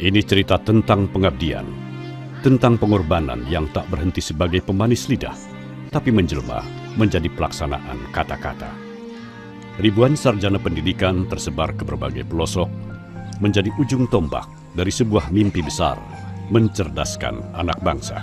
Ini cerita tentang pengabdian, tentang pengorbanan yang tak berhenti sebagai pemanis lidah, tapi menjelma menjadi pelaksanaan kata-kata. Ribuan sarjana pendidikan tersebar ke berbagai pelosok, menjadi ujung tombak dari sebuah mimpi besar, mencerdaskan anak bangsa.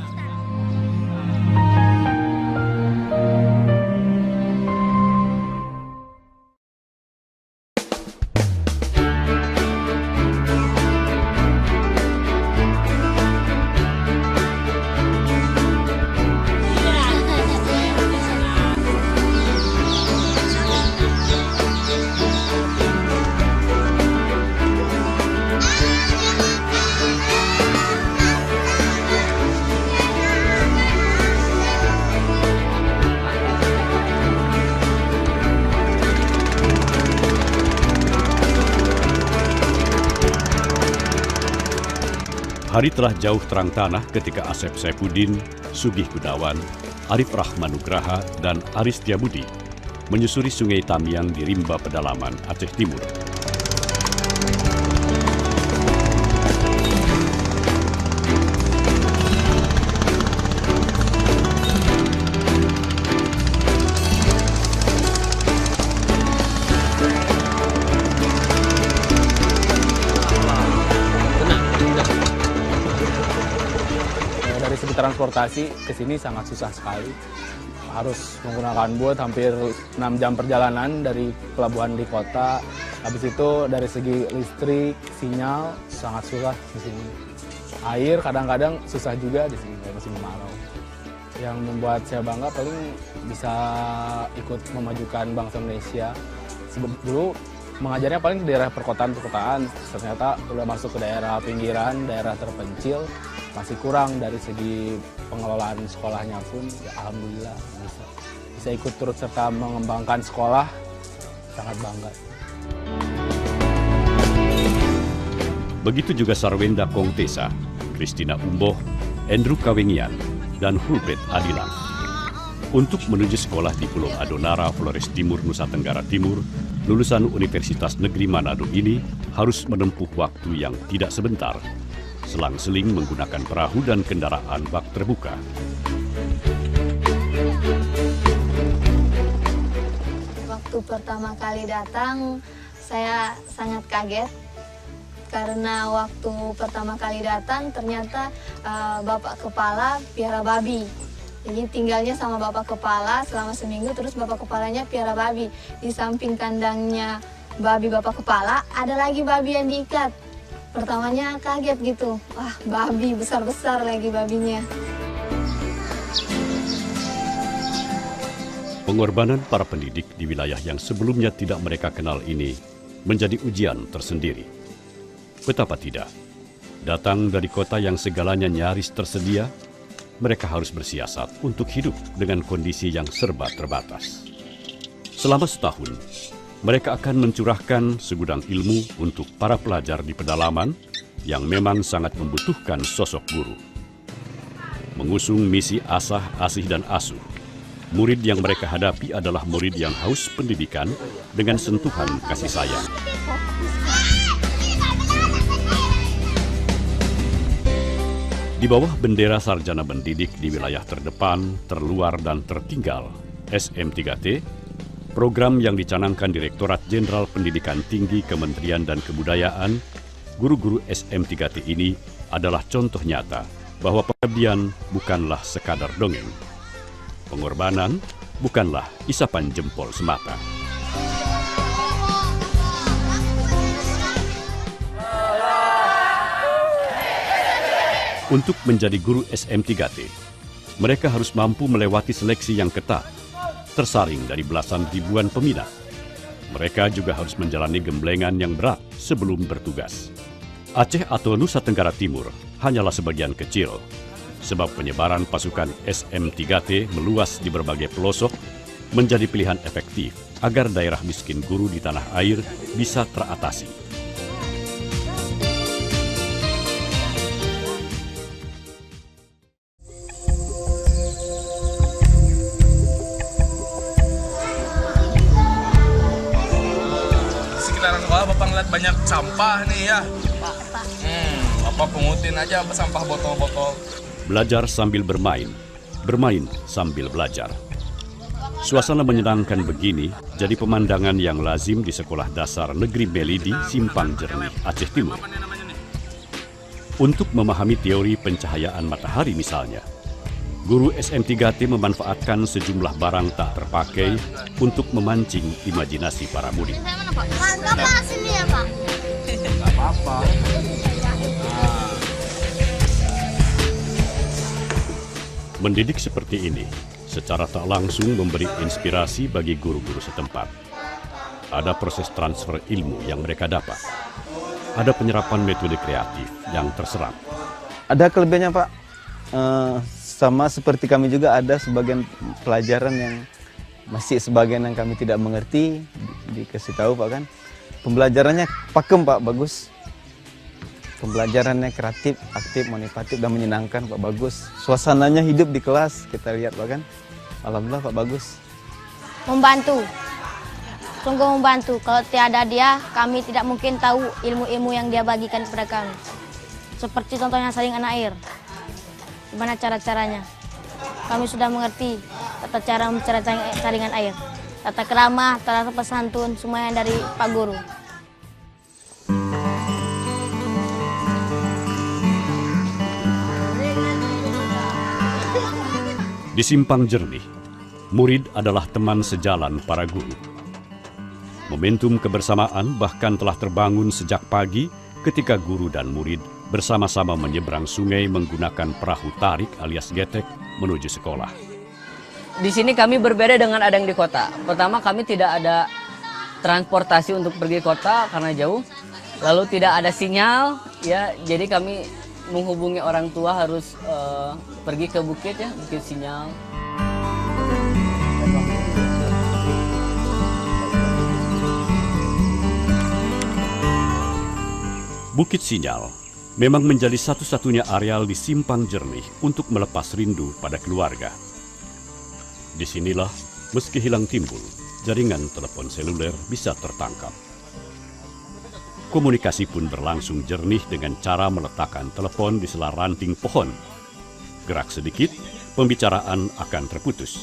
Hari telah jauh terang tanah ketika Asep Saifuddin, Sugih Gunawan, Arif Rahmanugraha, dan Aris Setiabudi menyusuri Sungai Tamiang di rimba pedalaman Aceh Timur. Dari segi transportasi ke sini sangat susah sekali. Harus menggunakan bot hampir 6 jam perjalanan dari pelabuhan di kota. Habis itu dari segi listrik, sinyal sangat susah di sini. Air kadang-kadang susah juga di sini kayak musim kemarau. Yang membuat saya bangga paling bisa ikut memajukan bangsa Indonesia. Dulu mengajarnya paling di daerah perkotaan, ternyata udah masuk ke daerah pinggiran, daerah terpencil, masih kurang dari segi pengelolaan sekolahnya pun, ya alhamdulillah bisa ikut turut serta mengembangkan sekolah, sangat bangga. Begitu juga Sarwenda Kongtesa, Christina Umboh, Andrew Kawengian, dan Hulbert Adilang. Untuk menuju sekolah di Pulau Adonara, Flores Timur, Nusa Tenggara Timur, lulusan Universitas Negeri Manado ini harus menempuh waktu yang tidak sebentar, selang-seling menggunakan perahu dan kendaraan bak terbuka. Waktu pertama kali datang, saya sangat kaget. Karena waktu pertama kali datang, ternyata Bapak Kepala piara babi. Jadi tinggalnya sama Bapak Kepala selama seminggu, terus Bapak Kepalanya piara babi. Di samping kandangnya babi Bapak Kepala, ada lagi babi yang diikat. Pertamanya kaget gitu, wah babi besar-besar lagi babinya. Pengorbanan para pendidik di wilayah yang sebelumnya tidak mereka kenal ini menjadi ujian tersendiri. Betapa tidak, datang dari kota yang segalanya nyaris tersedia, mereka harus bersiasat untuk hidup dengan kondisi yang serba terbatas. Selama setahun, mereka akan mencurahkan segudang ilmu untuk para pelajar di pedalaman yang memang sangat membutuhkan sosok guru. Mengusung misi asah, asih, dan asuh, murid yang mereka hadapi adalah murid yang haus pendidikan dengan sentuhan kasih sayang. Di bawah bendera sarjana mendidik di wilayah terdepan, terluar, dan tertinggal, SM3T, program yang dicanangkan Direktorat Jenderal Pendidikan Tinggi Kementerian dan Kebudayaan, guru-guru SM3T ini adalah contoh nyata bahwa pengabdian bukanlah sekadar dongeng. Pengorbanan bukanlah isapan jempol semata. Untuk menjadi guru SM3T, mereka harus mampu melewati seleksi yang ketat, tersaring dari belasan ribuan peminat. Mereka juga harus menjalani gemblengan yang berat sebelum bertugas. Aceh atau Nusa Tenggara Timur hanyalah sebagian kecil, sebab penyebaran pasukan SM3T meluas di berbagai pelosok menjadi pilihan efektif agar daerah miskin guru di tanah air bisa teratasi. Sekitaran sekolah Bapak ngeliat banyak sampah nih ya. Pak. Bapak sampah pungutin aja apa sampah botol-botol. Belajar sambil bermain, bermain sambil belajar. Suasana menyenangkan begini jadi pemandangan yang lazim di Sekolah Dasar Negeri Melidi, Simpang Jernih, Aceh Timur. Untuk memahami teori pencahayaan matahari misalnya, guru SM3T memanfaatkan sejumlah barang tak terpakai untuk memancing imajinasi para murid. Pak, sini ya, Pak. Nggak apa-apa. Mendidik seperti ini secara tak langsung memberi inspirasi bagi guru-guru setempat. Ada proses transfer ilmu yang mereka dapat. Ada penyerapan metode kreatif yang terserap. Ada kelebihannya, Pak. Sama seperti kami juga ada sebagian pelajaran yang masih sebagian yang kami tidak mengerti, dikasih tahu Pak kan. Pembelajarannya pakem Pak, bagus. Pembelajarannya kreatif, aktif, motivatif, dan menyenangkan Pak, bagus. Suasananya hidup di kelas, kita lihat Pak kan. Alhamdulillah Pak, bagus. Membantu, sungguh membantu. Kalau tiada dia, kami tidak mungkin tahu ilmu-ilmu yang dia bagikan kepada kami. Seperti contohnya saringan air. Gimana cara-caranya? Kami sudah mengerti tata cara membicara saringan air. Tata kerama, tata pesantun, semuanya dari Pak Guru. Di Simpang Jernih, murid adalah teman sejalan para guru. Momentum kebersamaan bahkan telah terbangun sejak pagi ketika guru dan murid bersama-sama menyeberang sungai menggunakan perahu tarik alias getek menuju sekolah. Di sini kami berbeda dengan ada yang di kota. Pertama, kami tidak ada transportasi untuk pergi kota karena jauh. Lalu tidak ada sinyal, ya. Jadi kami menghubungi orang tua harus pergi ke bukit, ya, bukit sinyal. Bukit Sinyal memang menjadi satu-satunya areal di Simpang Jernih untuk melepas rindu pada keluarga. Disinilah, meski hilang timbul, jaringan telepon seluler bisa tertangkap. Komunikasi pun berlangsung jernih dengan cara meletakkan telepon di sela ranting pohon. Gerak sedikit, pembicaraan akan terputus.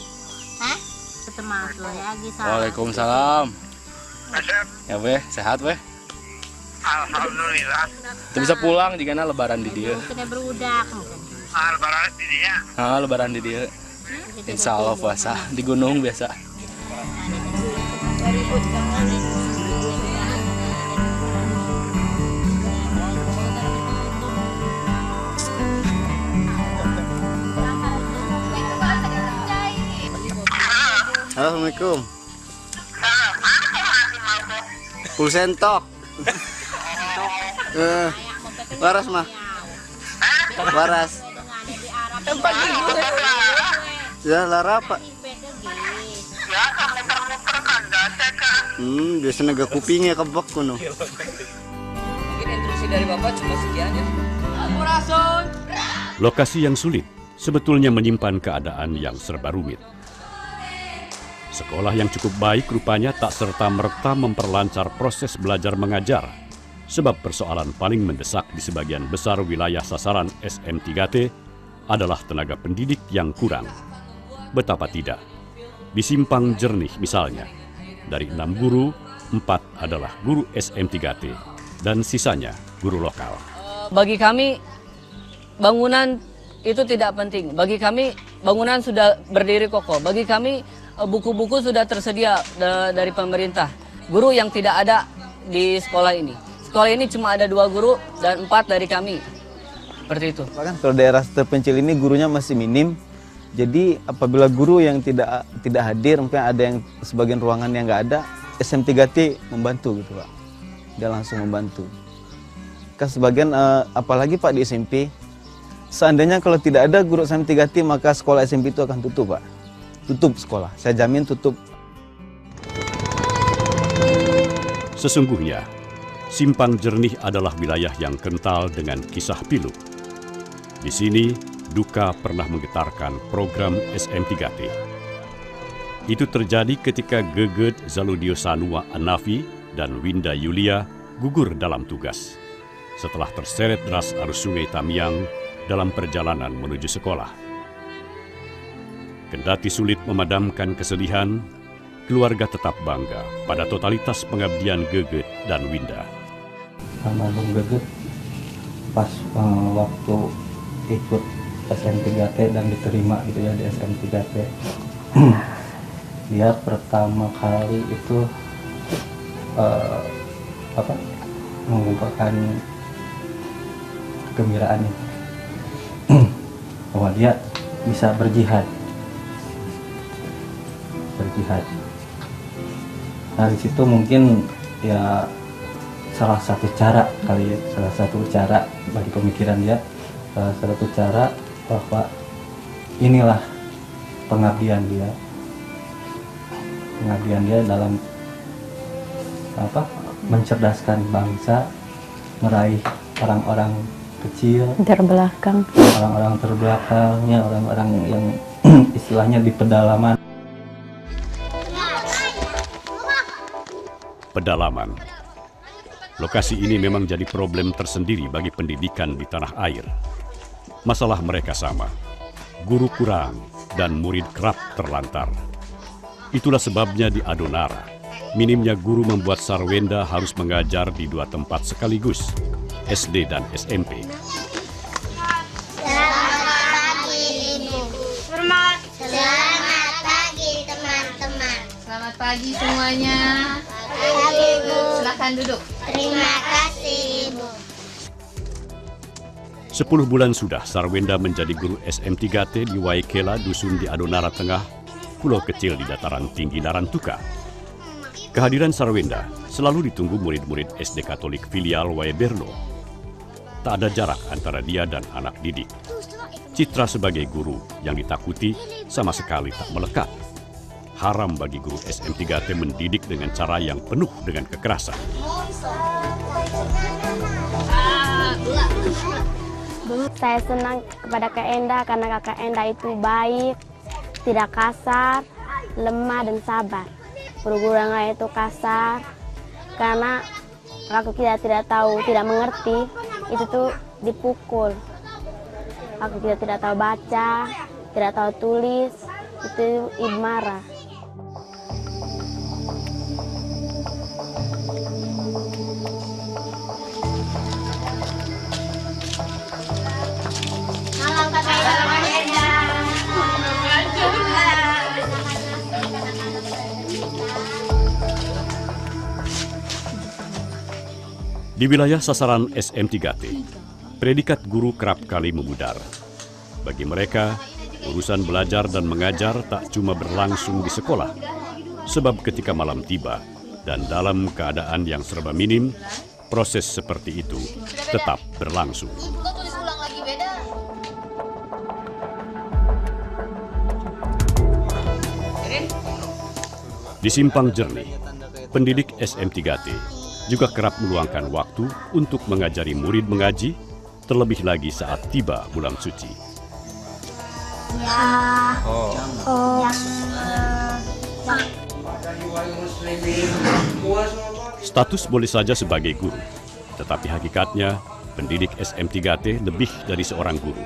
Waalaikumsalam. Ya weh, sehat weh. Alhamdulillah. Kita bisa pulang jika lebaran di dia. Sudah berudak. Lebaran di dia. Lebaran di dia. Insya Allah puasa di gunung biasa. Assalamualaikum. Pulsentok. Waras mah. Waras. Ya lara Pak. Biasanya gak kupingnya kebak kuno. Mungkin instruksi dari Bapak cuma sekian ya. Lokasi yang sulit sebetulnya menyimpan keadaan yang serba rumit. Sekolah yang cukup baik rupanya tak serta-merta memperlancar proses belajar mengajar, sebab persoalan paling mendesak di sebagian besar wilayah sasaran SM3T adalah tenaga pendidik yang kurang. Betapa tidak, di Simpang Jernih misalnya, dari 6 guru, 4 adalah guru SM3T, dan sisanya guru lokal. Bagi kami, bangunan itu tidak penting. Bagi kami, bangunan sudah berdiri kokoh. Bagi kami, buku-buku sudah tersedia dari pemerintah. Guru yang tidak ada di sekolah ini. Sekolah ini cuma ada 2 guru dan 4 dari kami. Seperti itu. Bahkan kalau daerah terpencil ini gurunya masih minim. Jadi apabila guru yang tidak hadir, mungkin ada yang sebagian ruangan yang nggak ada, SM3T membantu gitu Pak. Dia langsung membantu. Kan sebagian, apalagi Pak di SMP, seandainya kalau tidak ada guru SM3T maka sekolah SMP itu akan tutup Pak. Tutup sekolah, saya jamin tutup. Sesungguhnya, Simpang Jernih adalah wilayah yang kental dengan kisah pilu. Di sini, duka pernah menggetarkan program SM3T. Itu terjadi ketika Geget Zaludio Sanua Anafi dan Winda Yulia gugur dalam tugas. setelah terseret deras arus sungai Tamiang dalam perjalanan menuju sekolah. Kendati sulit memadamkan kesedihan, keluarga tetap bangga pada totalitas pengabdian Geget dan Winda. Almarhum Geget pas waktu ikut SM3T dan diterima gitu ya di SM3T. Dia pertama kali itu mengungkapkan kegembiraannya bahwa dia bisa berjihad. Dari situ mungkin ya salah satu cara bagi pemikiran dia, salah satu cara bahwa inilah pengabdian dia dalam mencerdaskan bangsa, meraih orang-orang kecil, orang-orang terbelakangnya, orang-orang yang istilahnya di pedalaman. Pedalaman. Lokasi ini memang jadi problem tersendiri bagi pendidikan di tanah air. Masalah mereka sama. Guru kurang dan murid kerap terlantar. Itulah sebabnya di Adonara, minimnya guru membuat Sarwenda harus mengajar di 2 tempat sekaligus, SD dan SMP. Selamat pagi, Ibu. Selamat pagi, teman-teman. Selamat pagi semuanya. Silakan duduk. Terima kasih, Ibu. 10 bulan sudah Sarwenda menjadi guru SM3T di Waikela, dusun di Adonara Tengah, pulau kecil di dataran tinggi Narantuka. Kehadiran Sarwenda selalu ditunggu murid-murid SD Katolik filial Waeberno. Tak ada jarak antara dia dan anak didik. Citra sebagai guru yang ditakuti sama sekali tak melekat. Haram bagi guru SM3T mendidik dengan cara yang penuh dengan kekerasan. Saya senang kepada Kak Enda karena Kakak Enda itu baik, tidak kasar, lemah dan sabar. Guru-guru yang lain itu kasar, karena waktu kita tidak tahu, tidak mengerti, itu tuh dipukul. Waktu kita tidak tahu baca, tidak tahu tulis, itu ibu marah. Di wilayah sasaran SM3T, predikat guru kerap kali memudar. Bagi mereka, urusan belajar dan mengajar tak cuma berlangsung di sekolah, sebab ketika malam tiba dan dalam keadaan yang serba minim, proses seperti itu tetap berlangsung. Di Simpang Jernih, pendidik SM3T juga kerap meluangkan waktu untuk mengajari murid mengaji, terlebih lagi saat tiba bulan suci. Status boleh saja sebagai guru, tetapi hakikatnya pendidik SM3T lebih dari seorang guru.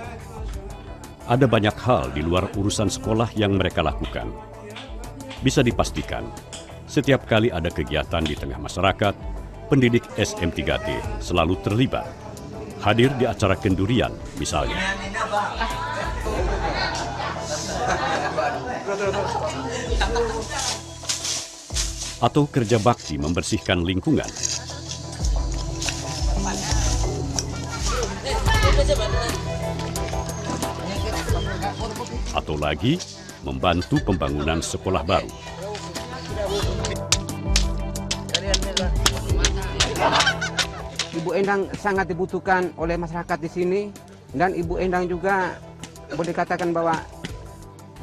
Ada banyak hal di luar urusan sekolah yang mereka lakukan. Bisa dipastikan, setiap kali ada kegiatan di tengah masyarakat, pendidik SM3T selalu terlibat. Hadir di acara kendurian misalnya. Atau kerja bakti membersihkan lingkungan. Atau lagi, membantu pembangunan sekolah baru. Ibu Endang sangat dibutuhkan oleh masyarakat di sini, dan Ibu Endang juga boleh dikatakan bahwa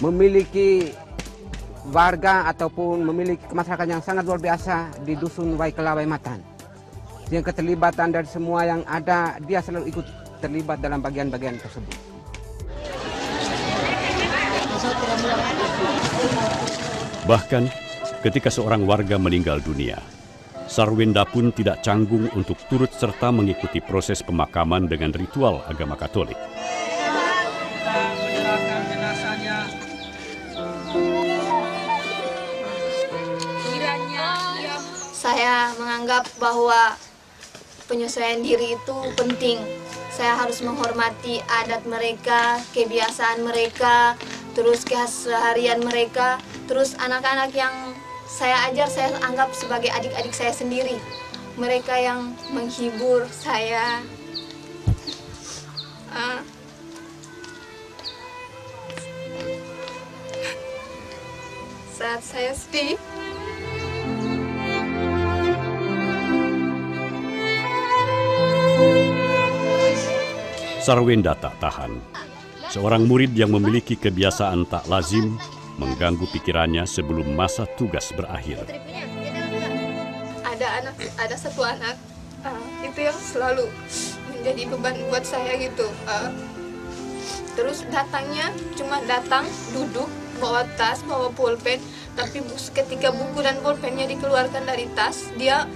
memiliki warga ataupun memiliki masyarakat yang sangat luar biasa di dusun Waikela Waimatan. Yang keterlibatan dari semua yang ada, dia selalu ikut terlibat dalam bagian-bagian tersebut. Bahkan ketika seorang warga meninggal dunia, Sarwenda pun tidak canggung untuk turut serta mengikuti proses pemakaman dengan ritual agama Katolik. Saya menganggap bahwa penyesuaian diri itu penting. Saya harus menghormati adat mereka, kebiasaan mereka, terus keseharian mereka, terus anak-anak yang saya ajar, saya anggap sebagai adik-adik saya sendiri. Mereka yang menghibur saya. Saat saya sedih, Sarwenda tak tahan. Seorang murid yang memiliki kebiasaan tak lazim mengganggu pikirannya sebelum masa tugas berakhir. Ada satu anak itu yang selalu menjadi beban buat saya gitu. Terus datangnya cuma datang, duduk, bawa tas, bawa pulpen, tapi ketika buku dan pulpennya dikeluarkan dari tas, dia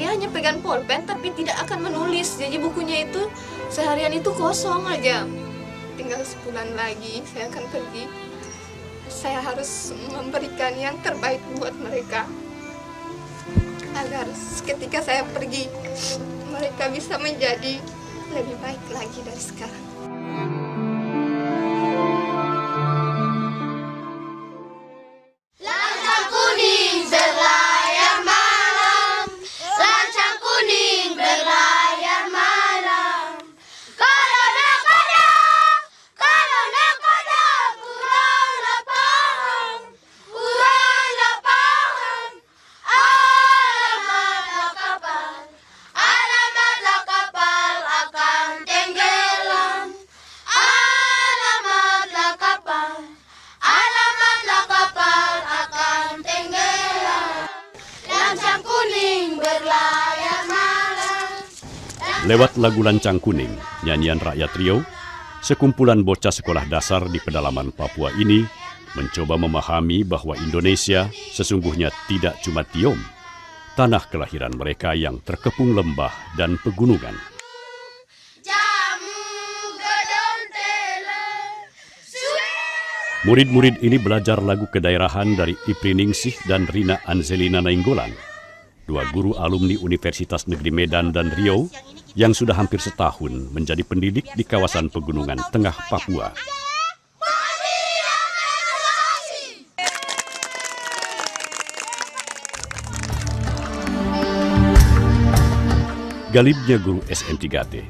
hanya pegang pulpen tapi tidak akan menulis. Jadi bukunya itu seharian itu kosong aja. Tinggal sebulan lagi saya akan pergi. Saya harus memberikan yang terbaik buat mereka, agar ketika saya pergi mereka bisa menjadi lebih baik lagi dari sekarang. Lancang kuning berlayar malam, lancang kuning berlayar malam. Kalau nakoda kuranglah paham, kuranglah paham. Alamatlah kapal akan tenggelam. Alamatlah kapal akan tenggelam. Lancang kuning berlayar malam. Lewat lagu Lancang Kuning, nyanyian rakyat Riau, sekumpulan bocah sekolah dasar di pedalaman Papua ini mencoba memahami bahwa Indonesia sesungguhnya tidak cuma Tiom, tanah kelahiran mereka yang terkepung lembah dan pegunungan. Murid-murid ini belajar lagu kedaerahan dari Ipri Ningsih dan Rina Anzelina Nainggolan, dua guru alumni Universitas Negeri Medan dan Riau yang sudah hampir setahun menjadi pendidik di kawasan pegunungan tengah Papua. Galibnya guru SM3T,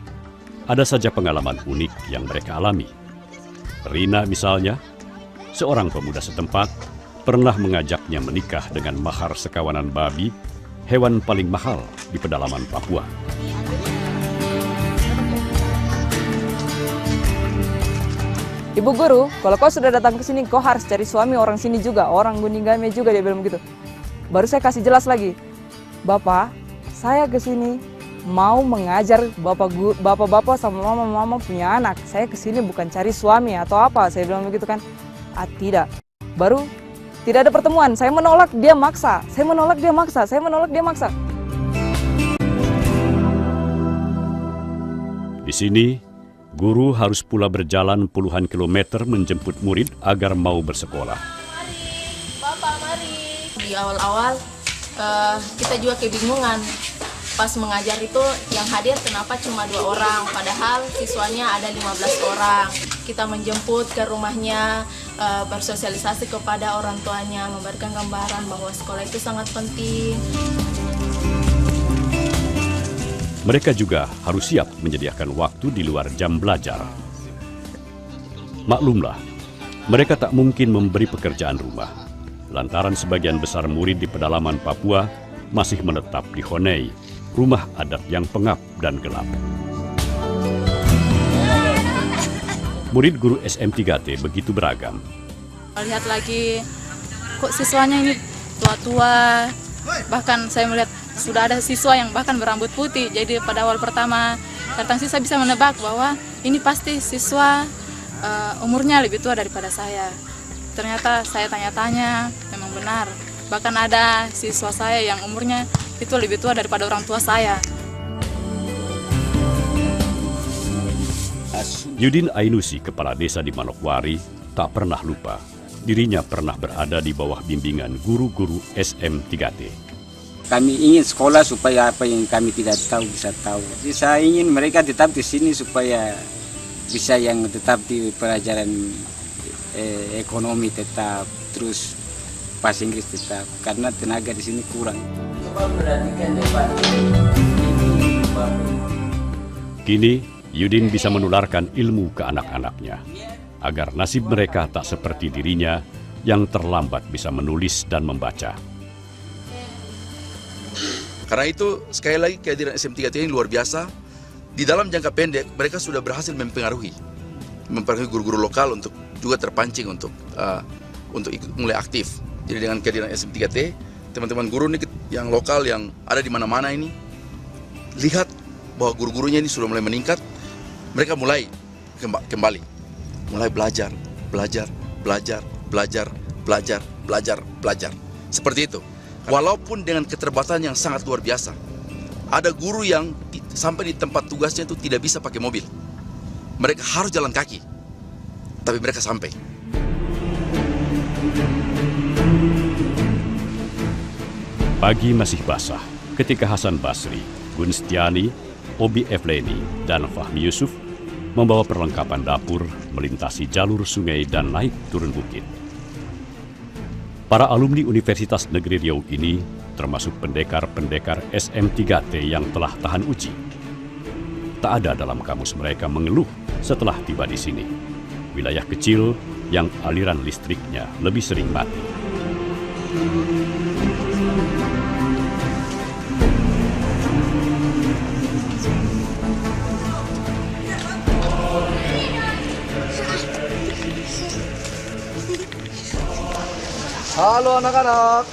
ada saja pengalaman unik yang mereka alami. Rina misalnya, seorang pemuda setempat, pernah mengajaknya menikah dengan mahar sekawanan babi, hewan paling mahal di pedalaman Papua. Ibu guru, kalau kau sudah datang ke sini, kau harus cari suami orang sini juga, orang Guningame juga, dia bilang begitu. Baru saya kasih jelas lagi, Bapak, saya ke sini mau mengajar bapak-bapak sama mama-mama punya anak. Saya ke sini bukan cari suami atau apa, saya bilang begitu kan. Tidak. Baru tidak ada pertemuan, saya menolak, dia maksa. Saya menolak, dia maksa. Saya menolak, dia maksa. Di sini, guru harus pula berjalan puluhan kilometer menjemput murid agar mau bersekolah. Bapak, mari. Di awal-awal kita juga kebingungan. Pas mengajar itu yang hadir kenapa cuma 2 orang, padahal siswanya ada 15 orang. Kita menjemput ke rumahnya, bersosialisasi kepada orang tuanya, memberikan gambaran bahwa sekolah itu sangat penting. Mereka juga harus siap menyediakan waktu di luar jam belajar. Maklumlah, mereka tak mungkin memberi pekerjaan rumah, lantaran sebagian besar murid di pedalaman Papua masih menetap di Honei, rumah adat yang pengap dan gelap. Murid guru SM3T begitu beragam. Lihat lagi, kok siswanya ini tua-tua, bahkan saya melihat sudah ada siswa yang bahkan berambut putih. Jadi pada awal pertama datang sih saya bisa menebak bahwa ini pasti siswa umurnya lebih tua daripada saya. Ternyata saya tanya-tanya, memang benar. Bahkan ada siswa saya yang umurnya itu lebih tua daripada orang tua saya. Yudin Ainusi, kepala desa di Manokwari, tak pernah lupa dirinya pernah berada di bawah bimbingan guru-guru SM3T. Kami ingin sekolah supaya apa yang kami tidak tahu bisa tahu. Jadi saya ingin mereka tetap di sini supaya bisa yang tetap di pelajaran ekonomi tetap, terus bahasa Inggris tetap, karena tenaga di sini kurang. Kini Yudin bisa menularkan ilmu ke anak-anaknya, agar nasib mereka tak seperti dirinya yang terlambat bisa menulis dan membaca. Karena itu, sekali lagi kehadiran SM3T ini luar biasa. Di dalam jangka pendek, mereka sudah berhasil mempengaruhi guru-guru lokal untuk juga terpancing untuk ikut mulai aktif. Jadi dengan kehadiran SM3T, teman-teman guru ini yang lokal yang ada di mana-mana ini, lihat bahwa guru-gurunya ini sudah mulai meningkat. Mereka mulai kembali, mulai belajar. Seperti itu. Walaupun dengan keterbatasan yang sangat luar biasa. Ada guru yang sampai di tempat tugasnya itu tidak bisa pakai mobil. Mereka harus jalan kaki. Tapi mereka sampai. Pagi masih basah ketika Hasan Basri, Gunstiani, Obi Efleni, dan Fahmi Yusuf membawa perlengkapan dapur melintasi jalur sungai dan naik turun bukit. Para alumni Universitas Negeri Riau ini termasuk pendekar-pendekar SM3T yang telah tahan uji. Tak ada dalam kamus mereka mengeluh setelah tiba di sini. Wilayah kecil yang aliran listriknya lebih sering mati. Halo anak-anak.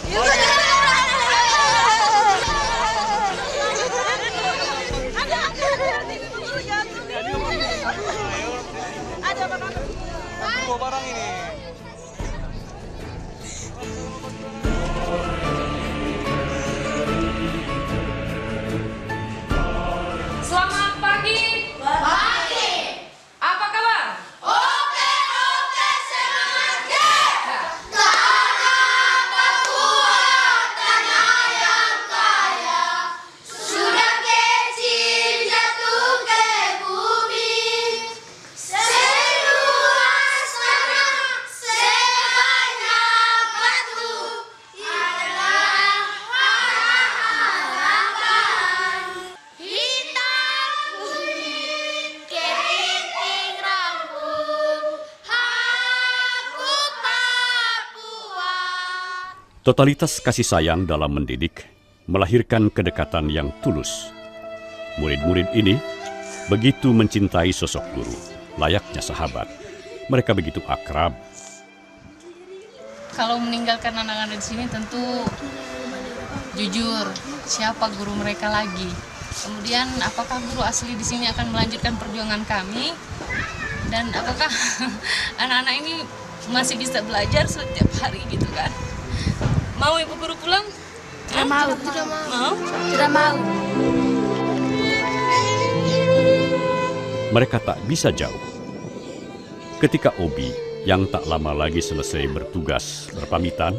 Bawa barang ini. Selamat pagi. Pagi. Apa kabar? Oke, semangat ya. Tanah Papua, tanah yang kaya, sudah kecil jatuh ke bumi. Seluas tanah, sebanyak batu, adalah harapan. Hitam putih, keriting rambut, aku Papua. Totalitas kasih sayang dalam mendidik melahirkan kedekatan yang tulus. Murid-murid ini begitu mencintai sosok guru, layaknya sahabat. Mereka begitu akrab. Kalau meninggalkan anak-anak di sini tentu jujur siapa guru mereka lagi. Kemudian apakah guru asli di sini akan melanjutkan perjuangan kami, dan apakah anak-anak ini masih bisa belajar setiap hari gitu kan? Mau ibu guru pulang? Tidak mau. Tidak mau. Tidak mau. Mereka tak bisa jauh. Ketika Obi yang tak lama lagi selesai bertugas berpamitan,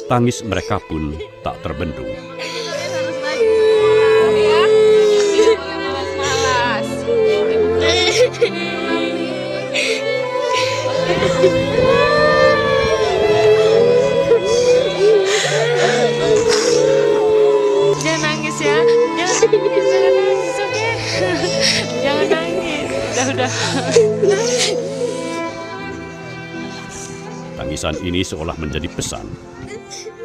tangis mereka pun tak terbendung. Jangan nangis ya, jangan nangis, oke? Jangan nangis, udah. Tangisan ini seolah menjadi pesan.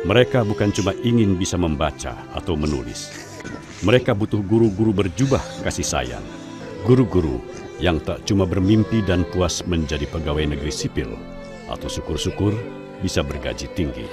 Mereka bukan cuma ingin bisa membaca atau menulis. Mereka butuh guru-guru berjubah kasih sayang. Guru-guru yang tak cuma bermimpi dan puas menjadi pegawai negeri sipil, atau syukur-syukur bisa bergaji tinggi.